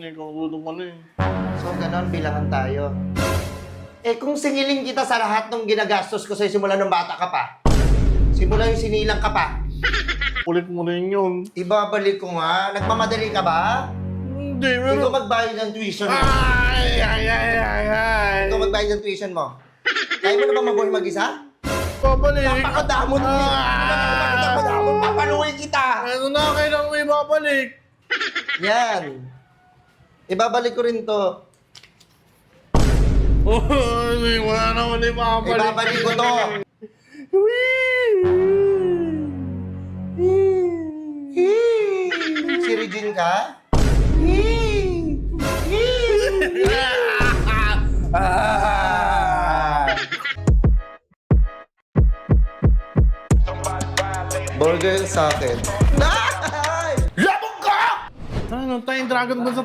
ikaw tulong ka na eh. So, ganon, bilangan tayo. Eh, kung singiling kita sa lahat ng ginagastos ko sa'yo simula nung bata ka pa, simula yung sinilang ka pa, Kulit mo rin yun. ibabalik ko nga. Nagmamadali ka ba? Hindi, Ikaw pero... magbayad ng tuition mo. Ay! Ikaw magbayad ng tuition mo. Kaya mo na ba mabuhay mag-isa? Babalik! Napakadamot mo. Napakadamot. Papaluin kita. Ano na, kailangan mo ibabalik? Yan. Ibabalik ko rin to. Wala naman ibabalik. Ibabalik ko to. Si Regine ka? Burger sa akin. Ano, tayong Dragon Ball sa